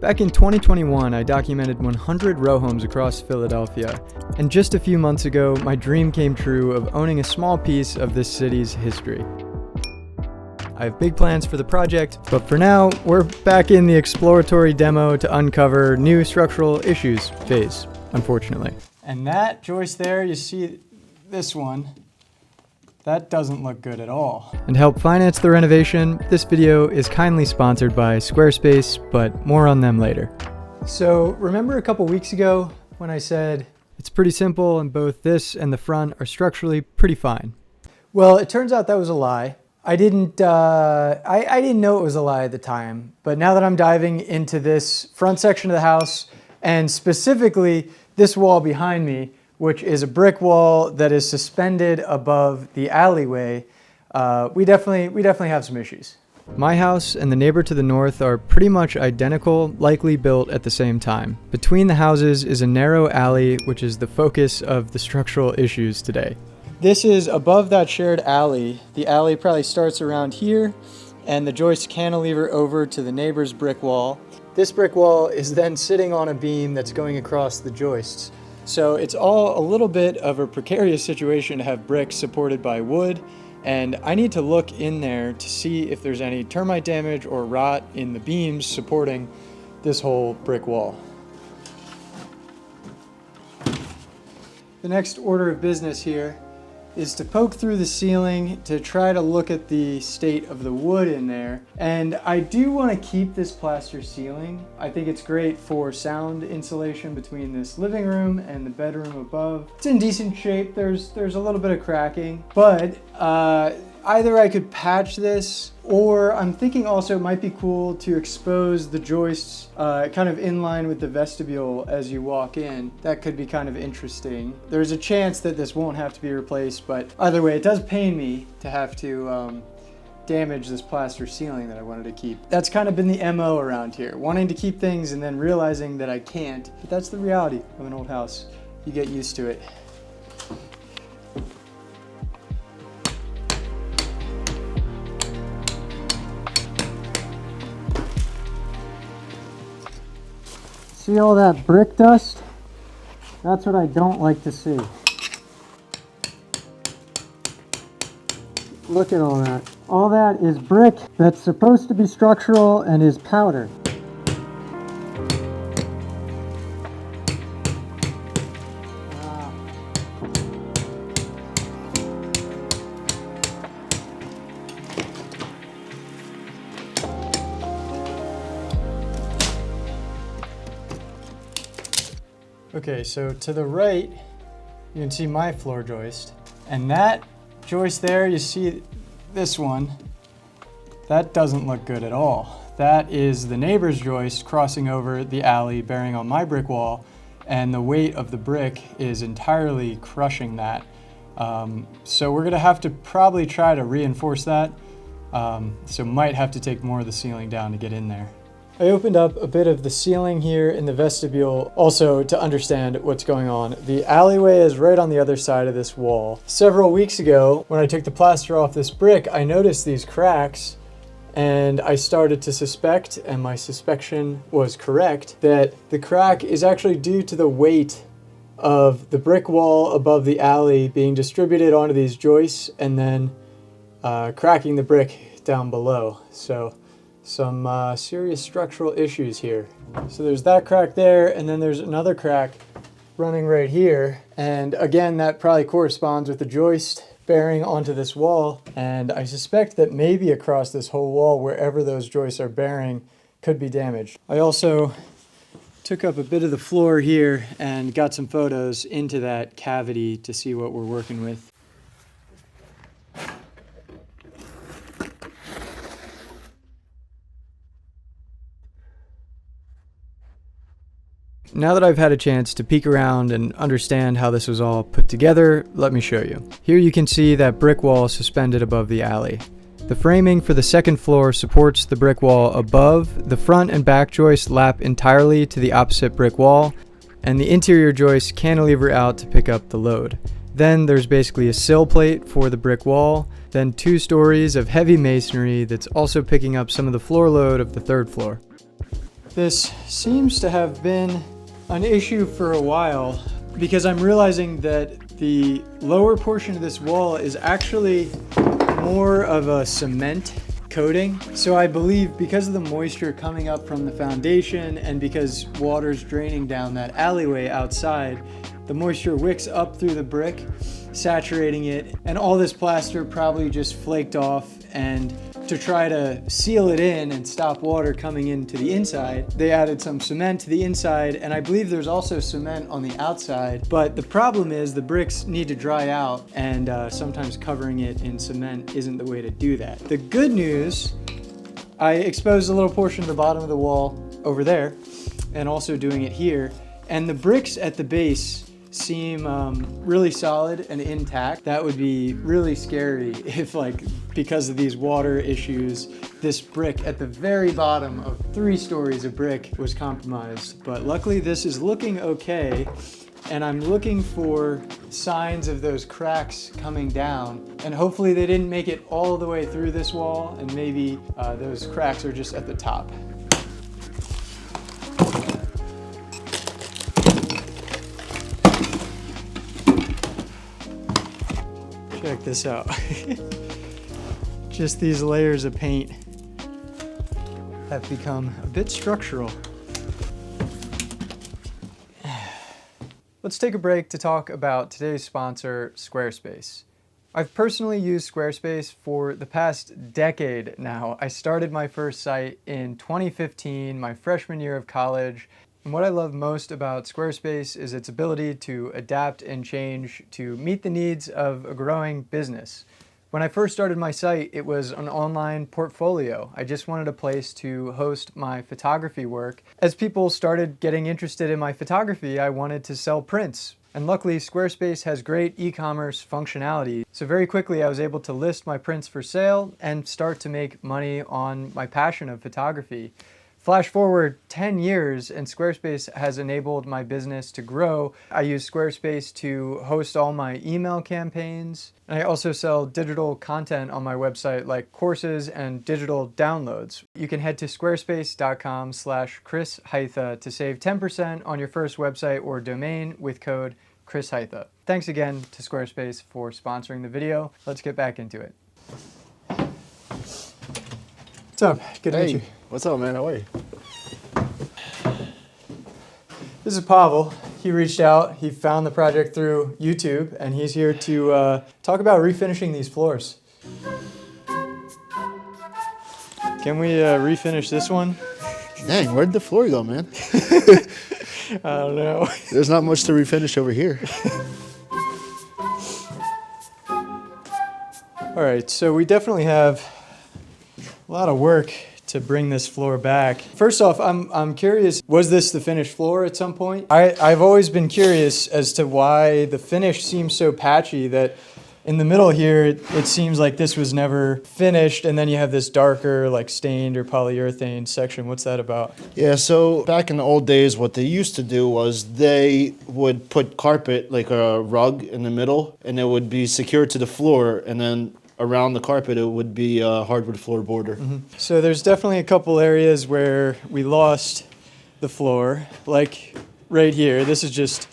Back in 2021, I documented 100 row homes across Philadelphia, and just a few months ago, my dream came true of owning a small piece of this city's history. I have big plans for the project, but for now, we're back in the exploratory demo to uncover new structural issues phase, unfortunately. And that joist there, you see this one, that doesn't look good at all. And to help finance the renovation, this video is kindly sponsored by Squarespace, but more on them later. So remember a couple weeks ago when I said it's pretty simple and both this and the front are structurally pretty fine? Well, it turns out that was a lie. I didn't know it was a lie at the time, but now that I'm diving into this front section of the house, and specifically this wall behind me, which is a brick wall that is suspended above the alleyway, we definitely have some issues. My house and the neighbor to the north are pretty much identical, likely built at the same time. Between the houses is a narrow alley, which is the focus of the structural issues today. This is above that shared alley. The alley probably starts around here, and the joist cantilever over to the neighbor's brick wall. This brick wall is then sitting on a beam that's going across the joists. So it's all a little bit of a precarious situation to have bricks supported by wood, and I need to look in there to see if there's any termite damage or rot in the beams supporting this whole brick wall. The next order of business here is to poke through the ceiling to try to look at the state of the wood in there. And I do want to keep this plaster ceiling. I think it's great for sound insulation between this living room and the bedroom above. It's in decent shape. There's a little bit of cracking, but either I could patch this, or I'm thinking also it might be cool to expose the joists kind of in line with the vestibule as you walk in. That could be kind of interesting. There's a chance that this won't have to be replaced, but either way, it does pain me to have to damage this plaster ceiling that I wanted to keep. That's kind of been the MO around here, wanting to keep things and then realizing that I can't. But that's the reality of an old house. You get used to it. See all that brick dust? That's what I don't like to see. Look at all that. All that is brick that's supposed to be structural and is powder. Okay, so to the right, you can see my floor joist. And that joist there, you see this one, that doesn't look good at all. That is the neighbor's joist crossing over the alley, bearing on my brick wall, and the weight of the brick is entirely crushing that. So we're gonna have to probably try to reinforce that. So might have to take more of the ceiling down to get in there. I opened up a bit of the ceiling here in the vestibule also to understand what's going on. The alleyway is right on the other side of this wall. Several weeks ago, when I took the plaster off this brick, I noticed these cracks, and I started to suspect, and my suspicion was correct, that the crack is actually due to the weight of the brick wall above the alley being distributed onto these joists and then cracking the brick down below. So some serious structural issues here. So there's that crack there, and then there's another crack running right here. And again, that probably corresponds with the joist bearing onto this wall. And I suspect that maybe across this whole wall, wherever those joists are bearing, could be damaged. I also took up a bit of the floor here and got some photos into that cavity to see what we're working with. Now that I've had a chance to peek around and understand how this was all put together, let me show you. Here you can see that brick wall suspended above the alley. The framing for the second floor supports the brick wall above. The front and back joists lap entirely to the opposite brick wall, and the interior joists cantilever out to pick up the load. Then there's basically a sill plate for the brick wall, then 2 stories of heavy masonry that's also picking up some of the floor load of the third floor. This seems to have been an issue for a while because I'm realizing that the lower portion of this wall is actually more of a cement coating. So I believe because of the moisture coming up from the foundation and because water's draining down that alleyway outside, the moisture wicks up through the brick, saturating it, and all this plaster probably just flaked off. And to try to seal it in and stop water coming into the inside, they added some cement to the inside, and I believe there's also cement on the outside. But the problem is the bricks need to dry out, and sometimes covering it in cement isn't the way to do that. The good news, I exposed a little portion of the bottom of the wall over there, and also doing it here, and the bricks at the base seem really solid and intact. That would be really scary if, like, because of these water issues, this brick at the very bottom of 3 stories of brick was compromised. But luckily this is looking okay, and I'm looking for signs of those cracks coming down, and hopefully they didn't make it all the way through this wall, and maybe those cracks are just at the top. Check this out. Just these layers of paint have become a bit structural. Let's take a break to talk about today's sponsor, Squarespace. I've personally used Squarespace for the past decade now. I started my first site in 2015, my freshman year of college. And what I love most about Squarespace is its ability to adapt and change to meet the needs of a growing business. When I first started my site, it was an online portfolio. I just wanted a place to host my photography work. As people started getting interested in my photography, I wanted to sell prints. And luckily, Squarespace has great e-commerce functionality. So very quickly, I was able to list my prints for sale and start to make money on my passion of photography. Flash forward 10 years and Squarespace has enabled my business to grow. I use Squarespace to host all my email campaigns. And I also sell digital content on my website like courses and digital downloads. You can head to squarespace.com/ChrisHytha to save 10% on your first website or domain with code ChrisHytha. Thanks again to Squarespace for sponsoring the video. Let's get back into it. What's up? Good to meet you. What's up, man? How are you? This is Pavel. He reached out, he found the project through YouTube, and he's here to talk about refinishing these floors. Can we refinish this one? Dang, where'd the floor go, man? I don't know. There's not much to refinish over here. All right, so we definitely have a lot of work to bring this floor back. First off, I'm curious, was this the finished floor at some point? I've always been curious as to why the finish seems so patchy that in the middle here, it seems like this was never finished, and then you have this darker, like stained or polyurethane section. What's that about? Yeah, so back in the old days, what they used to do was they would put carpet, like a rug in the middle, and it would be secured to the floor, and then around the carpet it would be a hardwood floor border. Mm-hmm. So there's definitely a couple areas where we lost the floor, like right here. This is just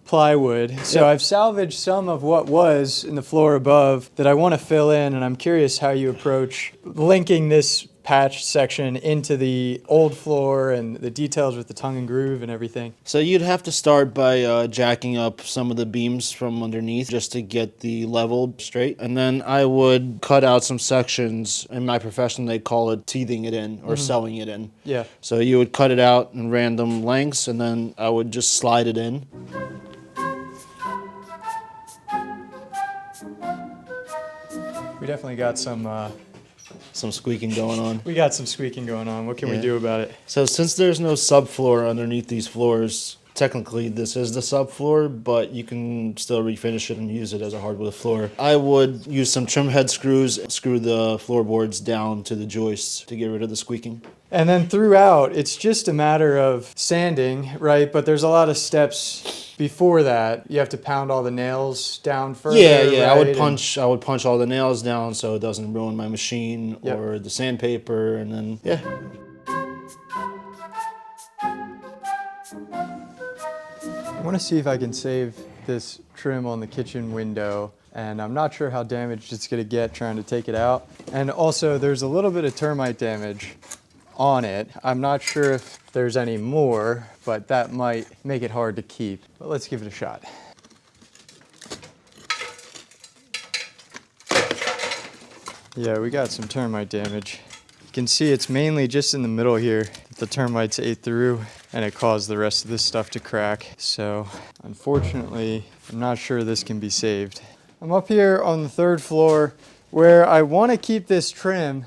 plywood. So I've salvaged some of what was in the floor above that I want to fill in, and I'm curious how you approach linking this patched section into the old floor and the details with the tongue and groove and everything. So you'd have to start by jacking up some of the beams from underneath just to get the level straight. And then I would cut out some sections. In my profession, they call it teething it in or sewing it in. Yeah. So you would cut it out in random lengths, and then I would just slide it in. We definitely got some squeaking going on. We got some squeaking going on. What can we do about it? So since there's no subfloor underneath these floors, technically this is the subfloor, but you can still refinish it and use it as a hardwood floor. I would use some trim head screws, screw the floorboards down to the joists to get rid of the squeaking. And then throughout, it's just a matter of sanding, right? But there's a lot of steps before that. You have to pound all the nails down further. Yeah. Right? I would punch all the nails down so it doesn't ruin my machine or the sandpaper, and then I want to see if I can save this trim on the kitchen window, and I'm not sure how damaged it's going to get trying to take it out. And also there's a little bit of termite damage on it. I'm not sure if there's any more, but that might make it hard to keep. But let's give it a shot. Yeah, we got some termite damage. You can see it's mainly just in the middle here. The termites ate through and it caused the rest of this stuff to crack. So unfortunately, I'm not sure this can be saved. I'm up here on the 3rd floor where I want to keep this trim,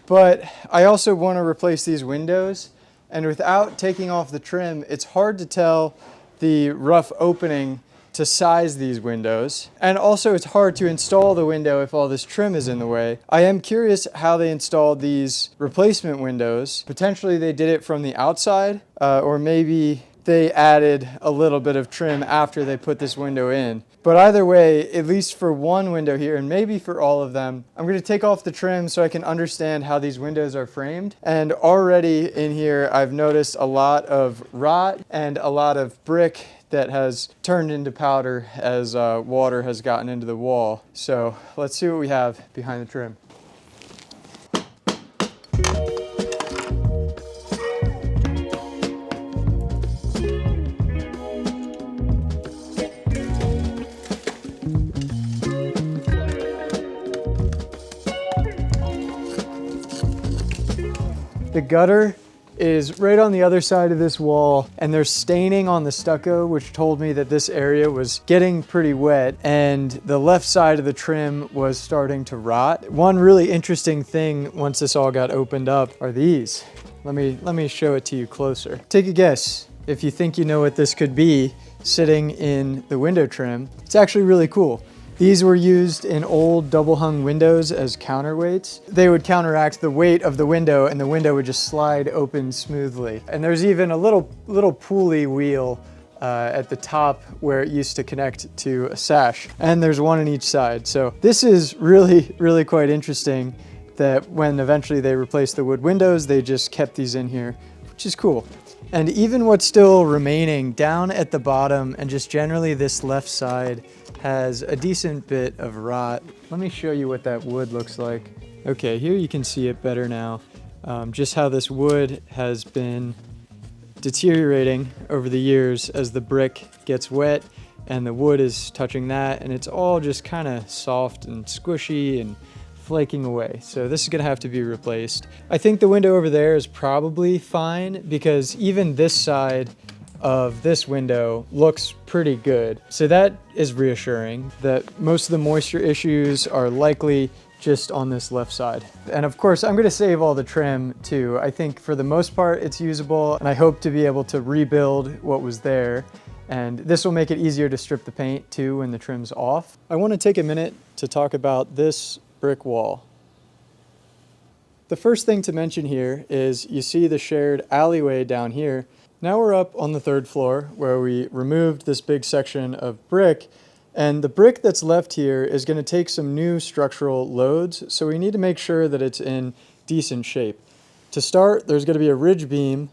but I also want to replace these windows. And without taking off the trim, it's hard to tell the rough opening to size these windows. And also it's hard to install the window if all this trim is in the way. I am curious how they installed these replacement windows. Potentially they did it from the outside, or maybe they added a little bit of trim after they put this window in. But either way, at least for one window here, and maybe for all of them, I'm going to take off the trim so I can understand how these windows are framed. And already in here, I've noticed a lot of rot and a lot of brick that has turned into powder as water has gotten into the wall. So let's see what we have behind the trim. The gutter is right on the other side of this wall, and there's staining on the stucco, which told me that this area was getting pretty wet, and the left side of the trim was starting to rot. One really interesting thing once this all got opened up are these. Let me show it to you closer. Take a guess if you think you know what this could be sitting in the window trim. It's actually really cool. These were used in old double-hung windows as counterweights. They would counteract the weight of the window, and the window would just slide open smoothly. And there's even a little pulley wheel at the top where it used to connect to a sash. And there's one on each side. So this is really, really quite interesting that when eventually they replaced the wood windows, they just kept these in here, which is cool. And even what's still remaining down at the bottom and just generally this left side has a decent bit of rot. Let me show you what that wood looks like. Okay, here you can see it better now. Just how this wood has been deteriorating over the years as the brick gets wet and the wood is touching that, and it's all just kind of soft and squishy and flaking away. So this is gonna have to be replaced. I think the window over there is probably fine because even this side of this window looks pretty good. So that is reassuring that most of the moisture issues are likely just on this left side. And of course, I'm gonna save all the trim too. I think for the most part, it's usable, and I hope to be able to rebuild what was there. And this will make it easier to strip the paint too when the trim's off. I wanna take a minute to talk about this brick wall. The first thing to mention here is you see the shared alleyway down here. Now we're up on the 3rd floor where we removed this big section of brick, and the brick that's left here is going to take some new structural loads, so we need to make sure that it's in decent shape. To start, there's going to be a ridge beam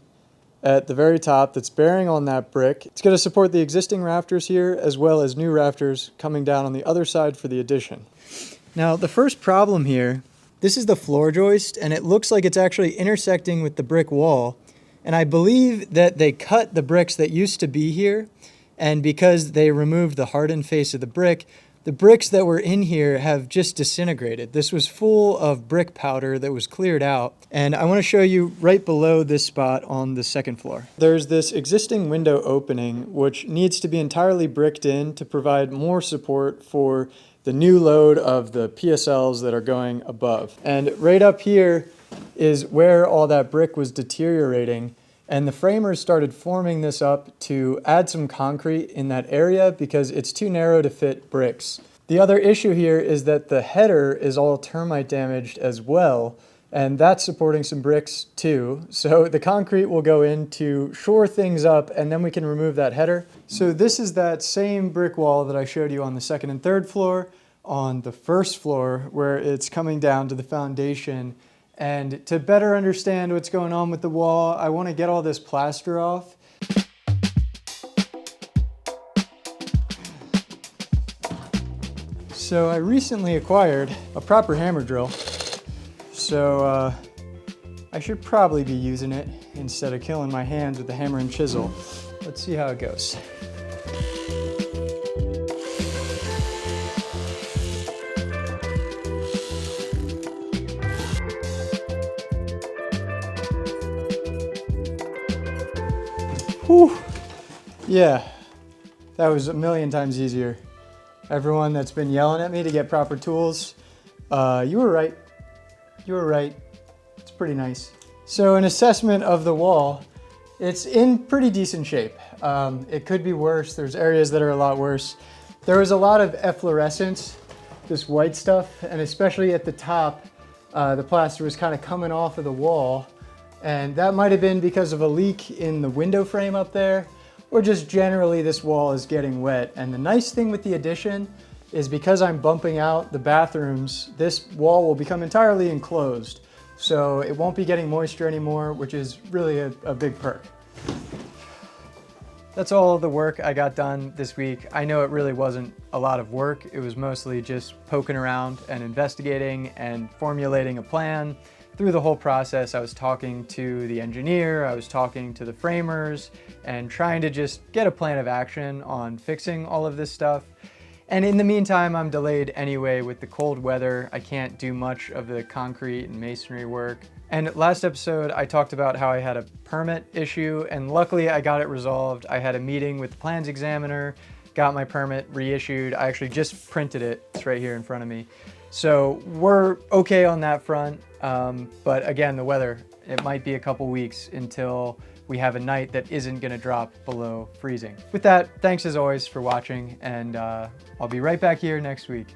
at the very top that's bearing on that brick. It's going to support the existing rafters here as well as new rafters coming down on the other side for the addition. Now the first problem here, this is the floor joist, and it looks like it's actually intersecting with the brick wall. And I believe that they cut the bricks that used to be here, and because they removed the hardened face of the bricks that were in here have just disintegrated. This was full of brick powder that was cleared out. And I want to show you right below this spot on the 2nd floor. There's this existing window opening which needs to be entirely bricked in to provide more support for the new load of the PSLs that are going above. And right up here is where all that brick was deteriorating, and the framers started forming this up to add some concrete in that area because it's too narrow to fit bricks. The other issue here is that the header is all termite damaged as well, and that's supporting some bricks too. So the concrete will go in to shore things up, and then we can remove that header. So this is that same brick wall that I showed you on the 2nd and 3rd floor, on the 1st floor where it's coming down to the foundation. And to better understand what's going on with the wall, I want to get all this plaster off. So I recently acquired a proper hammer drill, so I should probably be using it instead of killing my hands with the hammer and chisel. Let's see how it goes. Whew. Yeah, that was a million times easier. Everyone that's been yelling at me to get proper tools, you were right. You were right. It's pretty nice. So an assessment of the wall, it's in pretty decent shape. It could be worse. There's areas that are a lot worse. There was a lot of efflorescence, this white stuff, and especially at the top, the plaster was kind of coming off of the wall. And that might have been because of a leak in the window frame up there, or just generally this wall is getting wet. And the nice thing with the addition is because I'm bumping out the bathrooms, this wall will become entirely enclosed. So it won't be getting moisture anymore, which is really a big perk. That's all the work I got done this week. I know it really wasn't a lot of work. It was mostly just poking around and investigating and formulating a plan. Through the whole process, I was talking to the engineer, I was talking to the framers, and trying to just get a plan of action on fixing all of this stuff. And in the meantime, I'm delayed anyway with the cold weather. I can't do much of the concrete and masonry work. And last episode, I talked about how I had a permit issue, and luckily I got it resolved. I had a meeting with the plans examiner, got my permit reissued. I actually just printed it. It's right here in front of me. So we're okay on that front. But again, the weather, it might be a couple weeks until we have a night that isn't gonna drop below freezing. With that, thanks as always for watching, and I'll be right back here next week.